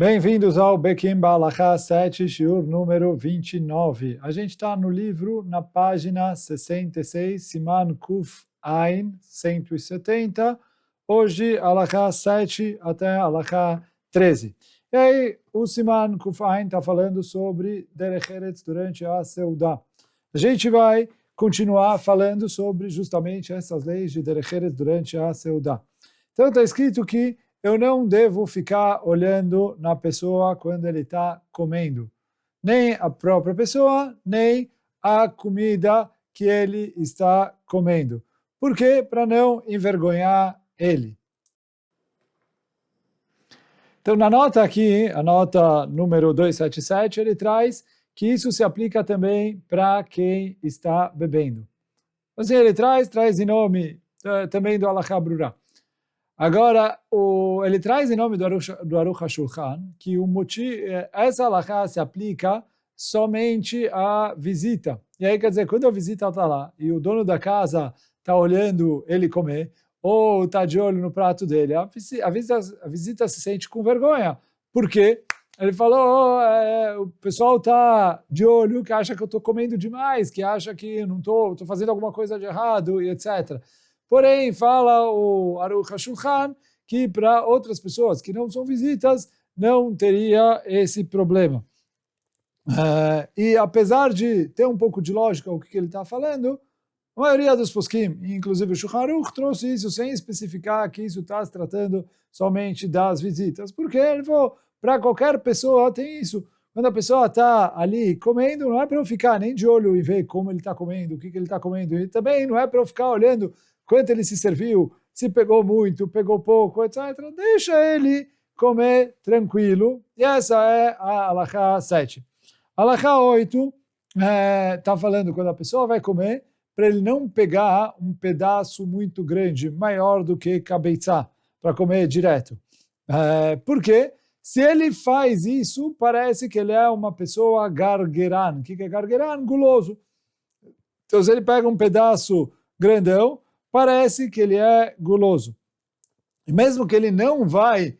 Bem-vindos ao Bekim Balacha 7, shiur número 29. A gente está no livro, na página 66, Siman Kuf Ain 170. Hoje, Alacha 7 até Alacha 13. E aí, o Siman Kuf Ain está falando sobre Derech Eretz durante a Seudá. A gente vai continuar falando sobre justamente essas leis de Derech Eretz durante a Seudá. Então, está escrito que eu não devo ficar olhando na pessoa quando ele está comendo. Nem a própria pessoa, nem a comida que ele está comendo. Por quê? Para não envergonhar ele. Então, na nota aqui, a nota número 277, ele traz que isso se aplica também para quem está bebendo. Assim, ele traz em nome também do Halakha Brura. Agora, ele traz em nome do Aruch HaShulchan que essa halakha se aplica somente à visita. E aí, quer dizer, quando a visita está lá e o dono da casa está olhando ele comer, ou está de olho no prato dele, a visita se sente com vergonha. Por quê? Ele falou, o pessoal está de olho, que acha que eu estou comendo demais, que acha que eu não estou fazendo alguma coisa de errado, e etc. Porém, fala o Aruch HaShulchan que para outras pessoas que não são visitas, não teria esse problema. E apesar de ter um pouco de lógica o que ele está falando, a maioria dos poskim, inclusive o Shulchan Aruch, trouxe isso sem especificar que isso está se tratando somente das visitas. Porque ele falou, para qualquer pessoa tem isso. Quando a pessoa está ali comendo, não é para eu ficar nem de olho e ver como ele está comendo, o que ele está comendo. E também não é para eu ficar olhando quanto ele se serviu, se pegou muito, pegou pouco, etc. Deixa ele comer tranquilo. E essa é a Halakha 7. Halakha 8 está falando quando a pessoa vai comer, para ele não pegar um pedaço muito grande, maior do que cabeça, para comer direto. Por quê? Se ele faz isso, parece que ele é uma pessoa gargeran. O que é gargeran? Guloso. Então, se ele pega um pedaço grandão, parece que ele é guloso. E mesmo que ele não vai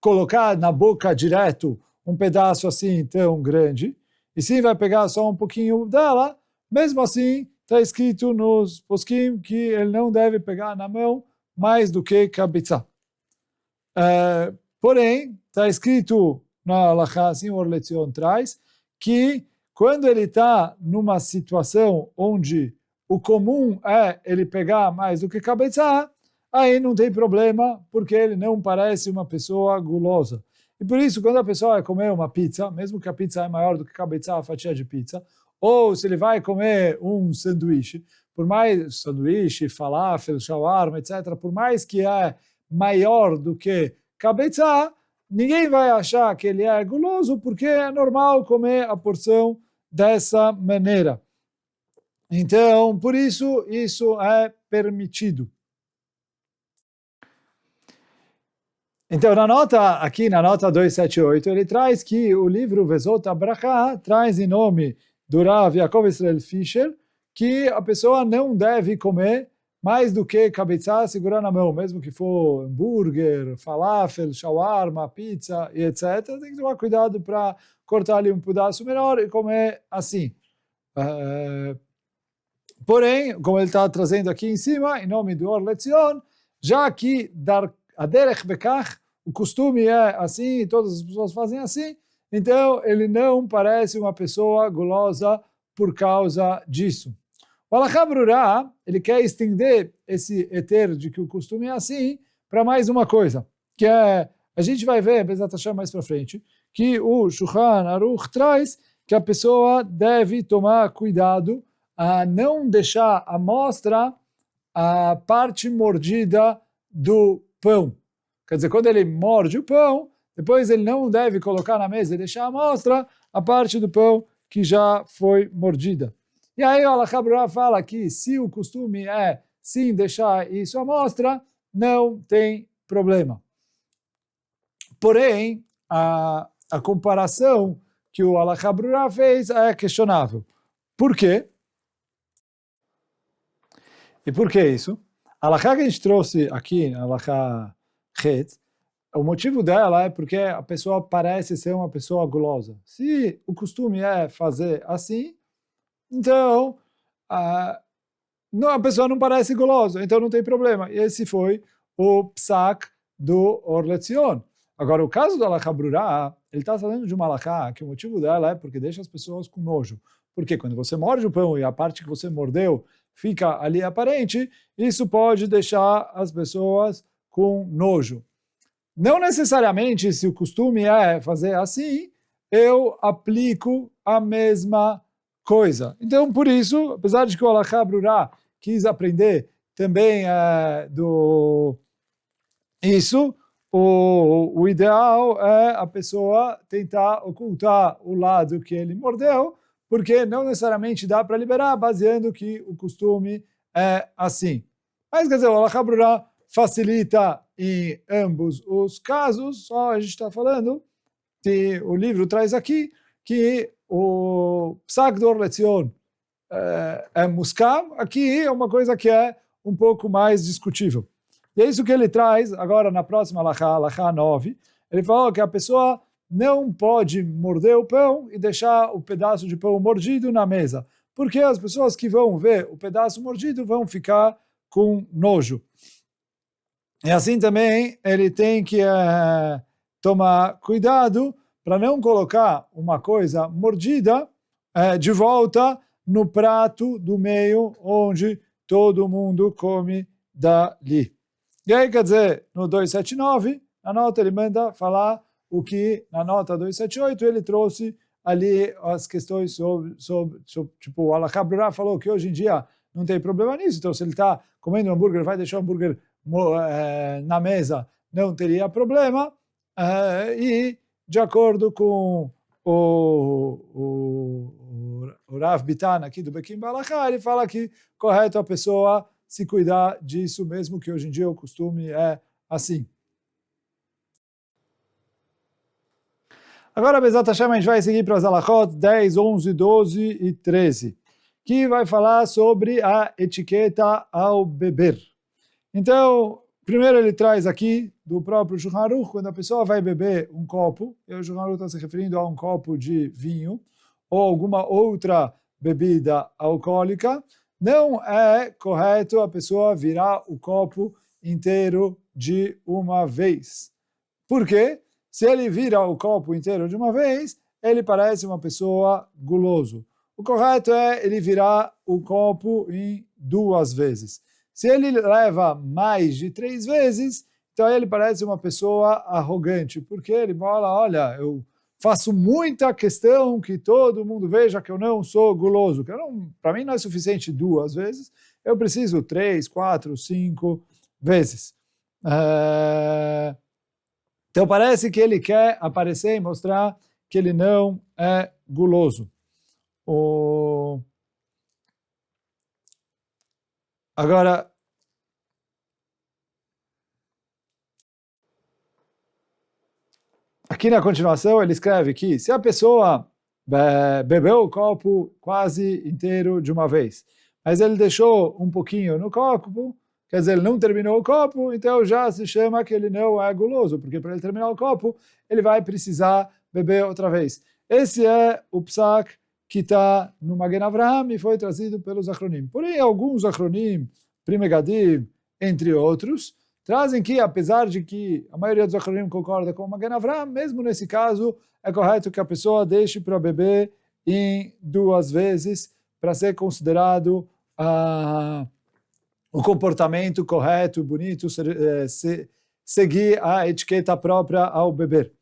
colocar na boca direto um pedaço assim tão grande, e sim vai pegar só um pouquinho dela, mesmo assim está escrito nos poskim que ele não deve pegar na mão mais do que cabeça. Porém, está escrito na Halakha, assim o Orletzion traz, que quando ele está numa situação onde o comum é ele pegar mais do que cabeça, aí não tem problema, porque ele não parece uma pessoa gulosa. E por isso, quando a pessoa vai comer uma pizza, mesmo que a pizza é maior do que cabeça, a fatia de pizza, ou se ele vai comer um sanduíche, por mais sanduíche, falafel, shawarma, etc., por mais que é maior do que cabeça, ninguém vai achar que ele é guloso, porque é normal comer a porção dessa maneira. Então, por isso, isso é permitido. Então, aqui na nota 278, ele traz que o livro Vezot HaBracha traz em nome do Rav Yaakov Israel Fisher que a pessoa não deve comer mais do que cabeça segurar na mão, mesmo que for hambúrguer, falafel, shawarma, pizza e etc. Tem que tomar cuidado para cortar ali um pedaço menor e comer assim. Porém, como ele está trazendo aqui em cima, em nome do Orletzion, já que a derech bekach, o costume é assim, e todas as pessoas fazem assim, então ele não parece uma pessoa gulosa por causa disso. O Halakha Brura, ele quer estender esse heter de que o costume é assim para mais uma coisa, que é, a gente vai ver, Bezat Hashem mais para frente, que o Shulchan Aruch traz que a pessoa deve tomar cuidado a não deixar à mostra a parte mordida do pão. Quer dizer, quando ele morde o pão, depois ele não deve colocar na mesa e deixar à mostra a parte do pão que já foi mordida. E aí o Halakha Brura fala que se o costume é sim deixar isso à mostra, não tem problema. Porém, a comparação que o Halakha Brura fez é questionável. Por quê? E por que isso? A halakha que a gente trouxe aqui, a halakha Het, o motivo dela é porque a pessoa parece ser uma pessoa gulosa. Se o costume é fazer assim, então a pessoa não parece gulosa, então não tem problema. E esse foi o psak do Or Letzion. Agora, o caso da Alachá Brurá, ele está falando de uma Alachá que o motivo dela é porque deixa as pessoas com nojo. Porque quando você morde o pão e a parte que você mordeu fica ali aparente, isso pode deixar as pessoas com nojo. Não necessariamente, se o costume é fazer assim, eu aplico a mesma coisa. Então, por isso, apesar de que o Alachá Brurá quis aprender também isso, o ideal é a pessoa tentar ocultar o lado que ele mordeu, porque não necessariamente dá para liberar, baseando que o costume é assim. Mas, quer dizer, o Alachá Brurá facilita em ambos os casos, só a gente está falando, que o livro traz aqui, que o Psak do Or Letzion é muskam, aqui é uma coisa que é um pouco mais discutível. E é isso que ele traz agora na próxima Alachá 9, ele falou que a pessoa não pode morder o pão e deixar o pedaço de pão mordido na mesa, porque as pessoas que vão ver o pedaço mordido vão ficar com nojo. E assim também ele tem que tomar cuidado para não colocar uma coisa mordida de volta no prato do meio onde todo mundo come dali. E aí, quer dizer, no 279, na nota ele manda falar o que na nota 278 ele trouxe ali as questões sobre tipo, o Alachá Brurá falou que hoje em dia não tem problema nisso, então se ele está comendo um hambúrguer, vai deixar o hambúrguer na mesa, não teria problema, e de acordo com o Rav Bitan aqui do Bekim Balachá, ele fala que correto a pessoa se cuidar disso, mesmo que hoje em dia o costume é assim. Agora, Bezat Hashem, a gente vai seguir para as Alachot 10, 11, 12 e 13, que vai falar sobre a etiqueta ao beber. Então, primeiro ele traz aqui do próprio Shulchan Aruch, quando a pessoa vai beber um copo, e o Shulchan Aruch está se referindo a um copo de vinho, ou alguma outra bebida alcoólica, não é correto a pessoa virar o copo inteiro de uma vez. Por quê? Se ele vira o copo inteiro de uma vez, ele parece uma pessoa guloso. O correto é ele virar o copo em 2 vezes. Se ele leva mais de 3 vezes, então ele parece uma pessoa arrogante, porque ele fala, olha, eu faço muita questão que todo mundo veja que eu não sou guloso. Para mim não é suficiente 2 vezes, eu preciso 3, 4, 5 vezes. Então parece que ele quer aparecer e mostrar que ele não é guloso. Agora, aqui na continuação ele escreve que se a pessoa bebeu o copo quase inteiro de uma vez, mas ele deixou um pouquinho no copo, quer dizer, ele não terminou o copo, então já se chama que ele não é guloso, porque para ele terminar o copo, ele vai precisar beber outra vez. Esse é o psak que está no Magen Avraham e foi trazido pelos Achronim. Porém, alguns Achronim, Pri Megadim, entre outros, trazem que, apesar de que a maioria dos Achronim concorda com o Magen Avraham, mesmo nesse caso, é correto que a pessoa deixe para beber em 2 vezes, para ser considerado o comportamento correto, bonito, seguir a etiqueta própria ao beber.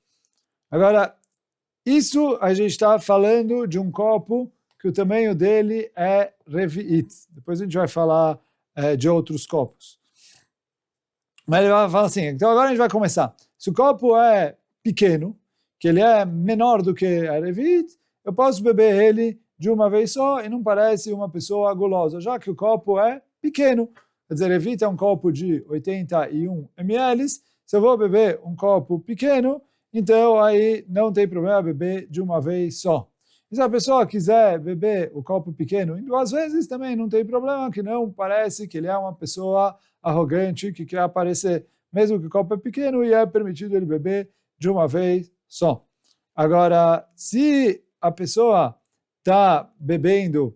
Agora, isso a gente está falando de um copo que o tamanho dele é revi'it. Depois a gente vai falar de outros copos. Mas ele vai falar assim, então agora a gente vai começar. Se o copo é pequeno, que ele é menor do que a revi'it, eu posso beber ele de uma vez só e não parece uma pessoa gulosa, já que o copo é pequeno. Quer dizer, revi'it é um copo de 81 ml. Se eu vou beber um copo pequeno, então aí não tem problema beber de uma vez só. E se a pessoa quiser beber o copo pequeno em 2 vezes, também não tem problema, que não parece que ele é uma pessoa arrogante que quer aparecer. mesmo que o copo é pequeno, e é permitido ele beber de uma vez só. Agora, se a pessoa está bebendo,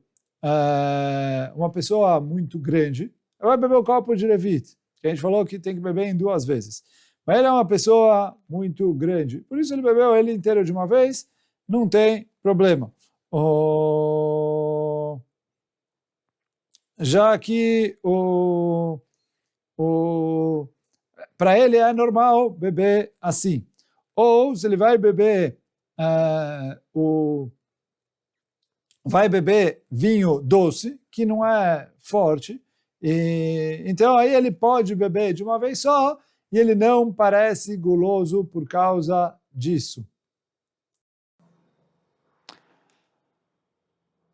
uma pessoa muito grande, ela vai beber o copo de Levit, que a gente falou que tem que beber em 2 vezes. Mas ele é uma pessoa muito grande, por isso ele bebeu ele inteiro de uma vez, não tem problema. Já que para ele é normal beber assim. Ou se ele vai beber vai beber vinho doce, que não é forte, então aí ele pode beber de uma vez só, e ele não parece guloso por causa disso.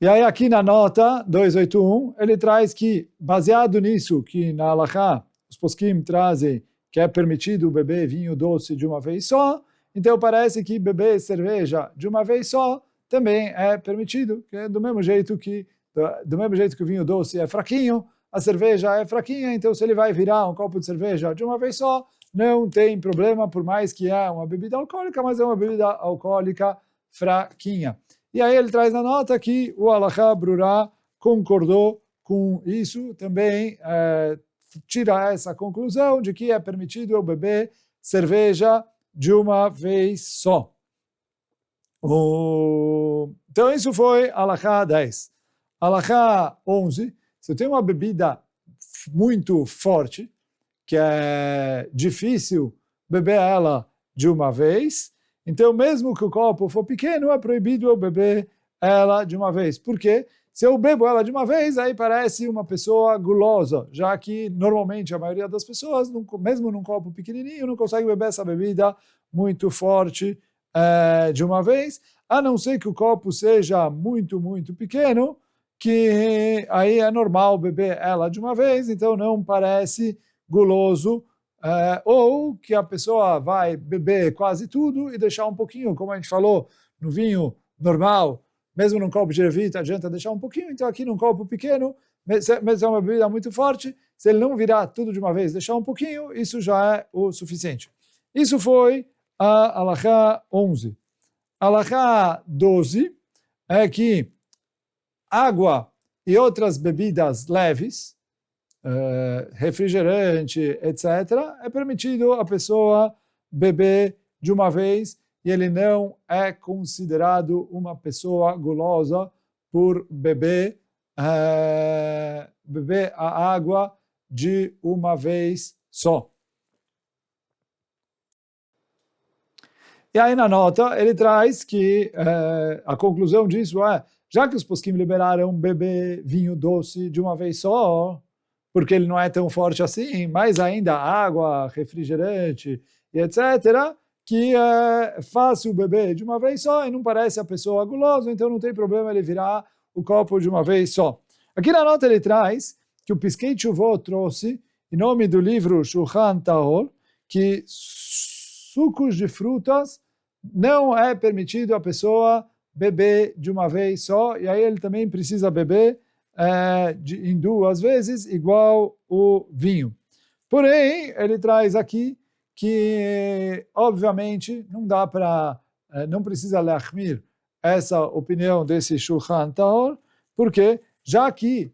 E aí aqui na nota 281, ele traz que, baseado nisso, que na Halachá, os poskim trazem que é permitido beber vinho doce de uma vez só, então parece que beber cerveja de uma vez só também é permitido, que é do mesmo jeito que o vinho doce é fraquinho, a cerveja é fraquinha, então se ele vai virar um copo de cerveja de uma vez só, não tem problema, por mais que é uma bebida alcoólica, mas é uma bebida alcoólica fraquinha. E aí ele traz na nota que o Halachá Brurá concordou com isso, também tira essa conclusão de que é permitido eu beber cerveja de uma vez só. Então isso foi Halachá 10. Halachá 11, se eu tenho uma bebida muito forte, que é difícil beber ela de uma vez, então mesmo que o copo for pequeno, é proibido eu beber ela de uma vez. Por quê? Se eu bebo ela de uma vez, aí parece uma pessoa gulosa, já que normalmente a maioria das pessoas, mesmo num copo pequenininho, não consegue beber essa bebida muito forte de uma vez, a não ser que o copo seja muito, muito pequeno, que aí é normal beber ela de uma vez, então não parece guloso, ou que a pessoa vai beber quase tudo e deixar um pouquinho, como a gente falou, no vinho normal, mesmo num copo de Levit, adianta deixar um pouquinho, então aqui num copo pequeno, mesmo é uma bebida muito forte, se ele não virar tudo de uma vez, deixar um pouquinho, isso já é o suficiente. Isso foi a Halachá 11. Halachá 12 é que água e outras bebidas leves, refrigerante, etc., é permitido a pessoa beber de uma vez e ele não é considerado uma pessoa gulosa por beber a água de uma vez só. E aí na nota ele traz que a conclusão disso é, já que os poskim liberaram beber vinho doce de uma vez só, porque ele não é tão forte assim, mas ainda água, refrigerante e etc., que é fácil beber de uma vez só e não parece a pessoa gulosa, então não tem problema ele virar o copo de uma vez só. Aqui na nota ele traz que o Piskei Teshuvot trouxe, em nome do livro Shulchan Tahor, que sucos de frutas não é permitido a pessoa beber de uma vez só, e aí ele também precisa beber em 2 vezes, igual o vinho. Porém, ele traz aqui que, obviamente, não dá para, não precisa lachmir essa opinião desse Shulchan Tahor, porque já que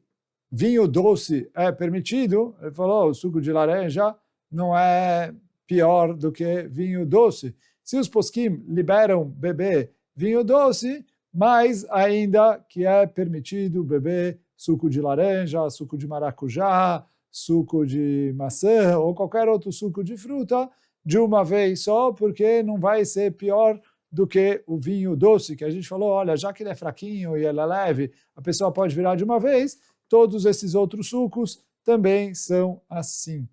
vinho doce é permitido, ele falou, o suco de laranja não é pior do que vinho doce. Se os poskim liberam beber vinho doce, mas ainda que é permitido beber suco de laranja, suco de maracujá, suco de maçã ou qualquer outro suco de fruta de uma vez só, porque não vai ser pior do que o vinho doce, que a gente falou, olha, já que ele é fraquinho e ele é leve, a pessoa pode virar de uma vez, todos esses outros sucos também são assim.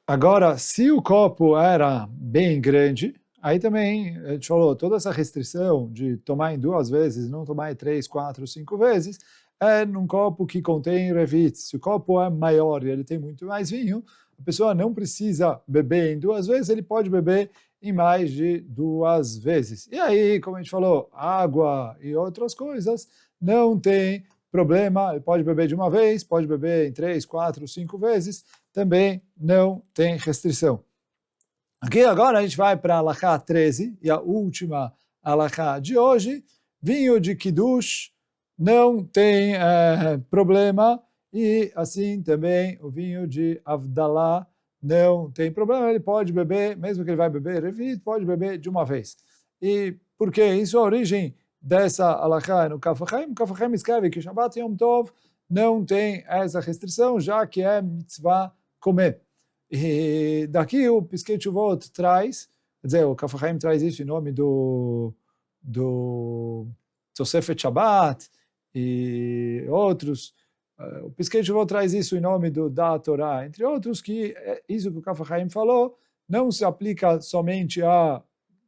Agora, se o copo era bem grande, aí também, a gente falou, toda essa restrição de tomar em 2 vezes, não tomar em 3, 4, 5 vezes, é num copo que contém Revit. Se o copo é maior e ele tem muito mais vinho, a pessoa não precisa beber em 2 vezes, ele pode beber em mais de 2 vezes. E aí, como a gente falou, água e outras coisas, não tem problema, ele pode beber de uma vez, pode beber em 3, 4, 5 vezes, também não tem restrição. Aqui agora a gente vai para a Halachá 13, e a última Halachá de hoje, vinho de Kiddush não tem problema, e assim também o vinho de Avdalá não tem problema, ele pode beber, mesmo que ele vai beber Revit, pode beber de uma vez. E por que isso? A origem dessa Halachá é no Kaf HaChaim. O Kaf HaChaim escreve que Shabbat e Yom Tov não tem essa restrição, já que é mitzvah comer. E daqui o Piskei Teshuvot traz, quer dizer, o Kaf HaChaim traz isso em nome do Tosefet Shabbat e outros. O Piskei Teshuvot traz isso em nome da Torá, entre outros, que isso que o Kaf HaChaim falou não se aplica somente à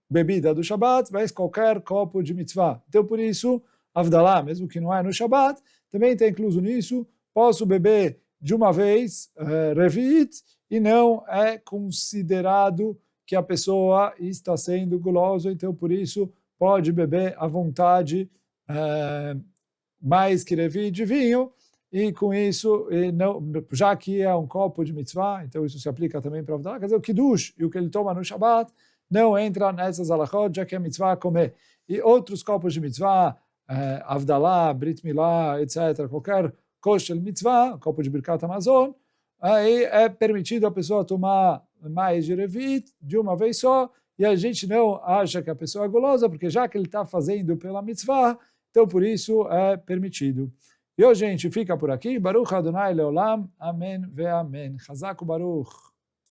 bebida do Shabbat, mas qualquer copo de mitzvah. Então, por isso, Avdalá, mesmo que não é no Shabbat, também está incluso nisso, posso beber de uma vez, Revit, e não é considerado que a pessoa está sendo guloso, então por isso pode beber à vontade mais que Revit de vinho, e com isso, já que é um copo de mitzvah, então isso se aplica também para Avdalá, quer dizer, o Kiddush e o que ele toma no Shabbat não entra nessas halachot, já que é mitzvah comer. E outros copos de mitzvah, Avdalá, Brit Milá, etc., qualquer koshel mitzvah, copo de Birkat Hamazon, aí é permitido a pessoa tomar mais de Revit de uma vez só, e a gente não acha que a pessoa é gulosa, porque já que ele está fazendo pela mitzvah, então por isso é permitido. E hoje a gente fica por aqui. Baruch Adonai Leolam. Amém ve amém. Chazak Baruch.